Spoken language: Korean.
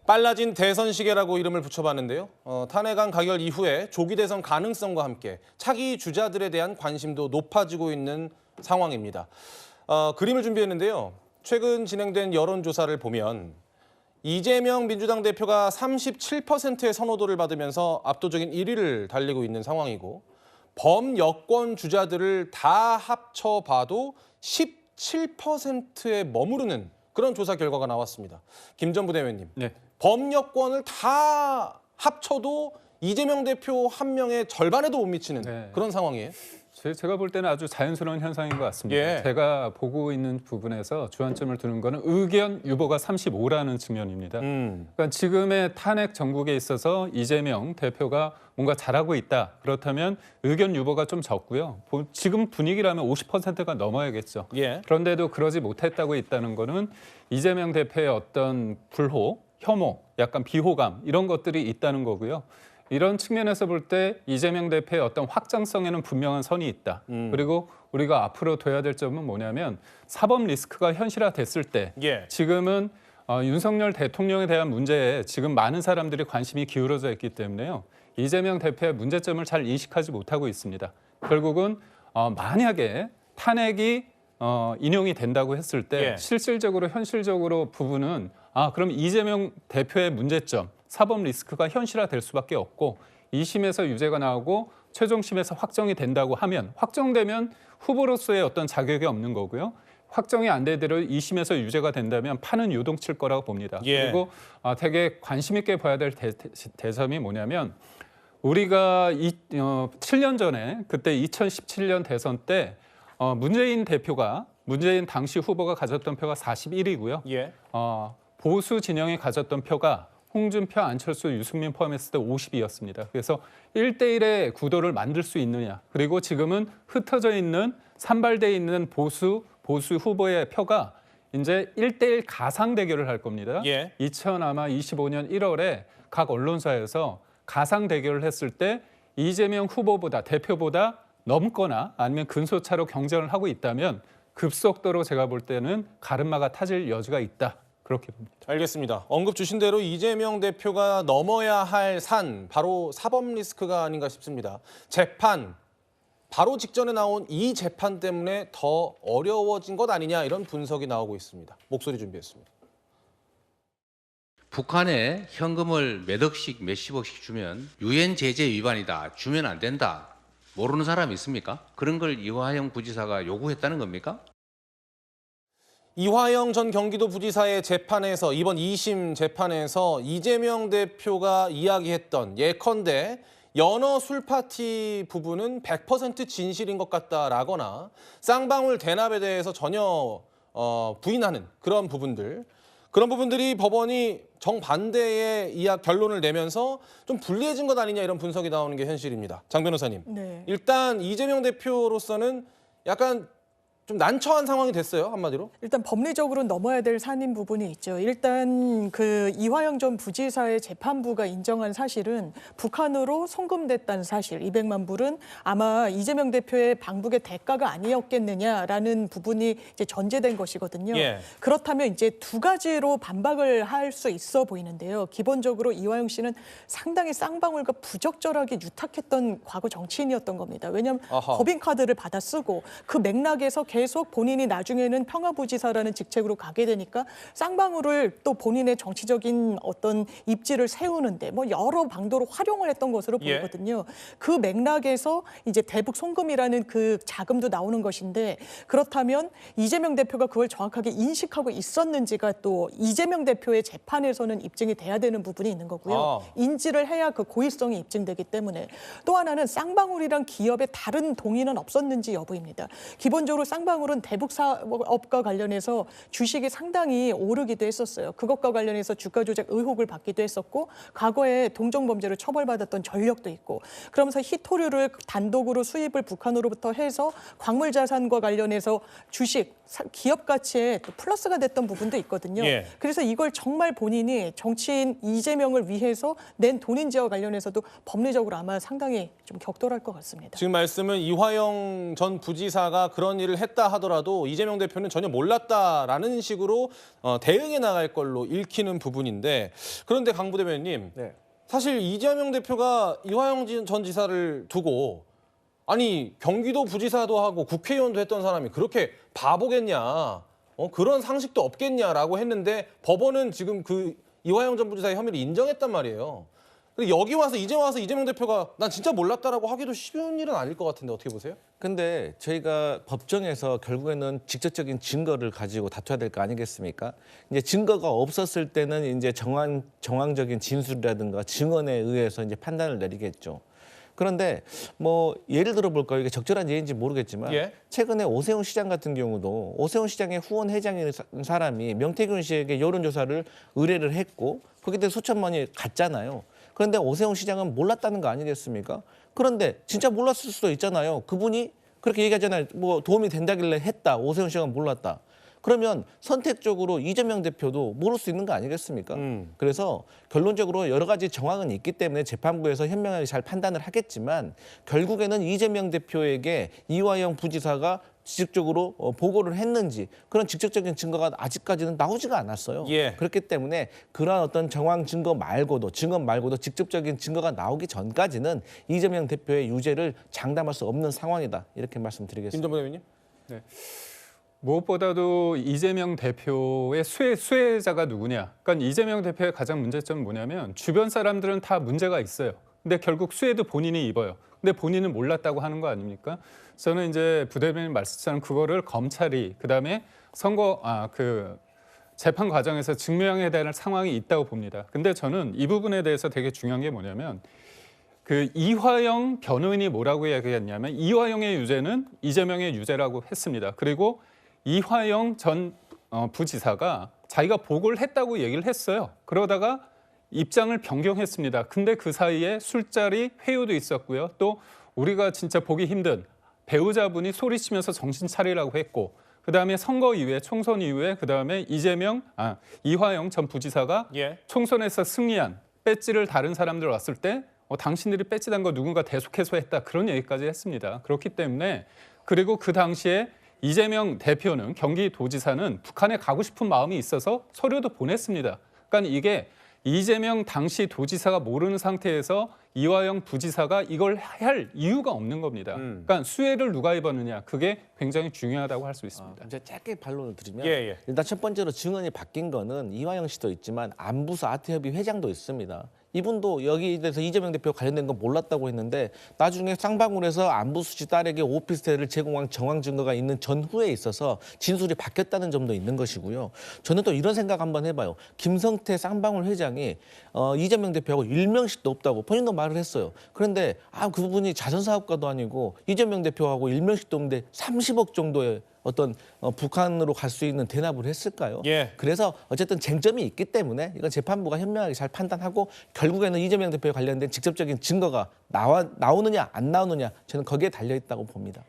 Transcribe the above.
빨라진 대선 시계라고 이름을 붙여봤는데요. 탄핵안 가결 이후에 조기 대선 가능성과 함께 차기 주자들에 대한 관심도 높아지고 있는 상황입니다. 그림을 준비했는데요. 최근 진행된 여론조사를 보면 이재명 민주당 대표가 37%의 선호도를 받으면서 압도적인 1위를 달리고 있는 상황이고 범여권 주자들을 다 합쳐봐도 17%에 머무르는 그런 조사 결과가 나왔습니다. 김 전 부대변인님, 네. 범여권을 다 합쳐도 이재명 대표 한 명의 절반에도 못 미치는 네. 그런 상황이에요. 제가 볼 때는 아주 자연스러운 현상인 것 같습니다. 예. 제가 보고 있는 부분에서 주안점을 두는 거는 의견 유보가 35라는 측면입니다. 그러니까 지금의 탄핵 정국에 있어서 이재명 대표가 뭔가 잘하고 있다. 그렇다면 의견 유보가 좀 적고요. 지금 분위기라면 50%가 넘어야겠죠. 예. 그런데도 그러지 못했다고 있다는 거는 이재명 대표의 어떤 불호, 혐오, 약간 비호감 이런 것들이 있다는 거고요. 이런 측면에서 볼 때 이재명 대표의 어떤 확장성에는 분명한 선이 있다. 그리고 우리가 앞으로 둬야 될 점은 뭐냐면 사법 리스크가 현실화됐을 때 예. 지금은 윤석열 대통령에 대한 문제에 지금 많은 사람들이 관심이 기울어져 있기 때문에요. 이재명 대표의 문제점을 잘 인식하지 못하고 있습니다. 결국은 만약에 탄핵이 인용이 된다고 했을 때 예. 실질적으로 현실적으로 부분은 그럼 이재명 대표의 문제점, 사법 리스크가 현실화될 수밖에 없고 2심에서 유죄가 나오고 최종심에서 확정이 된다고 하면 확정되면 후보로서의 어떤 자격이 없는 거고요. 확정이 안 되대로 2심에서 유죄가 된다면 판은 요동칠 거라고 봅니다. 예. 그리고 되게 관심 있게 봐야 될 대점이 뭐냐면 우리가 7년 전에 그때 2017년 대선 때 문재인 당시 후보가 가졌던 표가 41이고요. 예. 보수 진영이 가졌던 표가 홍준표, 안철수, 유승민 포함했을 때 50이었습니다. 그래서 1대1의 구도를 만들 수 있느냐. 그리고 지금은 흩어져 있는 산발돼 있는 보수 후보의 표가 이제 1대1 가상 대결을 할 겁니다. 예. 2025년 1월에 각 언론사에서 가상 대결을 했을 때 이재명 후보보다 대표보다 넘거나 아니면 근소차로 경쟁을 하고 있다면 급속도로 제가 볼 때는 가르마가 타질 여지가 있다. 그렇게 봅니다. 알겠습니다. 언급 주신 대로 이재명 대표가 넘어야 할 산, 바로 사법 리스크가 아닌가 싶습니다. 재판, 바로 직전에 나온 이 재판 때문에 더 어려워진 것 아니냐 이런 분석이 나오고 있습니다. 목소리 준비했습니다. 북한에 현금을 몇 억씩 몇십억씩 주면 유엔 제재 위반이다. 주면 안 된다. 모르는 사람이 있습니까? 그런 걸 이화영 부지사가 요구했다는 겁니까? 이화영 전 경기도 부지사의 재판에서 이번 2심 재판에서 이재명 대표가 이야기했던 예컨대 연어 술파티 부분은 100% 진실인 것 같다라거나 쌍방울 대납에 대해서 전혀 부인하는 그런 부분들이 법원이 정반대의 결론을 내면서 좀 불리해진 것 아니냐 이런 분석이 나오는 게 현실입니다. 장 변호사님. 네. 일단 이재명 대표로서는 약간 좀 난처한 상황이 됐어요, 한마디로. 일단 법리적으로 넘어야 될 산인 부분이 있죠. 일단 그 이화영 전 부지사의 재판부가 인정한 사실은 북한으로 송금됐다는 사실, 200만 불은 아마 이재명 대표의 방북의 대가가 아니었겠느냐라는 부분이 이제 전제된 것이거든요. 예. 그렇다면 이제 두 가지로 반박을 할 수 있어 보이는데요. 기본적으로 이화영 씨는 상당히 쌍방울과 부적절하게 유탁했던 과거 정치인이었던 겁니다. 왜냐하면 아하. 법인카드를 받아 쓰고 그 맥락에서 계속 본인이 나중에는 평화부지사라는 직책으로 가게 되니까 쌍방울을 또 본인의 정치적인 어떤 입지를 세우는데 뭐 여러 방도로 활용을 했던 것으로 예. 보이거든요. 그 맥락에서 이제 대북 송금이라는 그 자금도 나오는 것인데 그렇다면 이재명 대표가 그걸 정확하게 인식하고 있었는지가 또 이재명 대표의 재판에서는 입증이 돼야 되는 부분이 있는 거고요. 인지를 해야 그 고의성이 입증되기 때문에 또 하나는 쌍방울이랑 기업의 다른 동의는 없었는지 여부입니다. 기본적으로 쌍방울은 대북 사업과 관련해서 주식이 상당히 오르기도 했었어요. 그것과 관련해서 주가 조작 의혹을 받기도 했었고 과거에 동종범죄로 처벌받았던 전력도 있고 그러면서 희토류를 단독으로 수입을 북한으로부터 해서 광물 자산과 관련해서 주식, 기업 가치에 또 플러스가 됐던 부분도 있거든요. 예. 그래서 이걸 정말 본인이 정치인 이재명을 위해서 낸 돈인지와 관련해서도 법리적으로 아마 상당히 좀 격돌할 것 같습니다. 지금 말씀은 이화영 전 부지사가 그런 일을 했다. 말했다 하더라도 이재명 대표는 전혀 몰랐다라는 식으로 대응해 나갈 걸로 읽히는 부분인데 그런데 강 부대변인님 네. 사실 이재명 대표가 이화영 전 지사를 두고 아니 경기도 부지사도 하고 국회의원도 했던 사람이 그렇게 바보겠냐 그런 상식도 없겠냐라고 했는데 법원은 지금 그 이화영 전 부지사의 혐의를 인정했단 말이에요. 근데 여기 와서 이제 와서 이재명 대표가 난 진짜 몰랐다라고 하기도 쉬운 일은 아닐 것 같은데 어떻게 보세요? 근데 저희가 법정에서 결국에는 직접적인 증거를 가지고 다퉈야 될 거 아니겠습니까? 이제 증거가 없었을 때는 이제 정황적인 진술이라든가 증언에 의해서 이제 판단을 내리겠죠. 그런데 뭐 예를 들어 볼까요? 이게 적절한 예인지 모르겠지만 예. 최근에 오세훈 시장 같은 경우도 오세훈 시장의 후원 회장인 사람이 명태균 씨에게 여론조사를 의뢰를 했고 거기에 대해 수천만 원이 갔잖아요. 그런데 오세훈 시장은 몰랐다는 거 아니겠습니까? 그런데 진짜 몰랐을 수도 있잖아요. 그분이 그렇게 얘기하잖아요. 뭐 도움이 된다길래 했다. 오세훈 시장은 몰랐다. 그러면 선택적으로 이재명 대표도 모를 수 있는 거 아니겠습니까? 그래서 결론적으로 여러 가지 정황은 있기 때문에 재판부에서 현명하게 잘 판단을 하겠지만 결국에는 이재명 대표에게 이화영 부지사가 직접적으로 보고를 했는지 그런 직접적인 증거가 아직까지는 나오지가 않았어요. 예. 그렇기 때문에 그러한 어떤 정황 증거 말고도 증언 말고도 직접적인 증거가 나오기 전까지는 이재명 대표의 유죄를 장담할 수 없는 상황이다. 이렇게 말씀드리겠습니다. 김정부 대변인? 무엇보다도 이재명 대표의 수혜자가 누구냐. 그러니까 이재명 대표의 가장 문제점은 뭐냐면 주변 사람들은 다 문제가 있어요. 근데 결국 수혜도 본인이 입어요. 근데 본인은 몰랐다고 하는 거 아닙니까? 저는 이제 부대변인 말씀처럼 그거를 검찰이 그다음에 재판 과정에서 증명해야 될 상황이 있다고 봅니다. 근데 저는 이 부분에 대해서 되게 중요한 게 뭐냐면 그 이화영 변호인이 뭐라고 이야기했냐면 이화영의 유죄는 이재명의 유죄라고 했습니다. 그리고 이화영 전 부지사가 자기가 보고를 했다고 얘기를 했어요. 그러다가 입장을 변경했습니다. 근데 그 사이에 술자리 회유도 있었고요. 또 우리가 진짜 보기 힘든 배우자분이 소리치면서 정신 차리라고 했고 그다음에 선거 이후에 총선 이후에 그다음에 이화영 전 부지사가 예. 총선에서 승리한 배지를 다른 사람들 왔을 때 당신들이 배지 단 거 누군가 대속해서 했다 그런 얘기까지 했습니다. 그렇기 때문에 그리고 그 당시에 이재명 대표는 경기도지사는 북한에 가고 싶은 마음이 있어서 서류도 보냈습니다. 그러니까 이게 이재명 당시 도지사가 모르는 상태에서 이화영 부지사가 이걸 할 이유가 없는 겁니다. 그러니까 수혜를 누가 입었느냐 그게 굉장히 중요하다고 할 수 있습니다. 이제 짧게 반론을 드리면 예. 일단 첫 번째로 증언이 바뀐 거는 이화영 씨도 있지만 안부수 아트협의 회장도 있습니다. 이분도 여기에 대해서 이재명 대표 관련된 건 몰랐다고 했는데 나중에 쌍방울에서 안부수 씨 딸에게 오피스텔을 제공한 정황 증거가 있는 전후에 있어서 진술이 바뀌었다는 점도 있는 것이고요. 저는 또 이런 생각 한번 해봐요. 김성태 쌍방울 회장이 이재명 대표하고 일명식도 없다고 본인도 말을 했어요. 그런데 그 부분이 자선사업가도 아니고 이재명 대표하고 일명식도 없는데 30억 정도의 어떤 북한으로 갈 수 있는 대납을 했을까요? 예. 그래서 어쨌든 쟁점이 있기 때문에 이건 재판부가 현명하게 잘 판단하고 결국에는 이재명 대표에 관련된 직접적인 증거가 나오느냐 안 나오느냐 저는 거기에 달려 있다고 봅니다.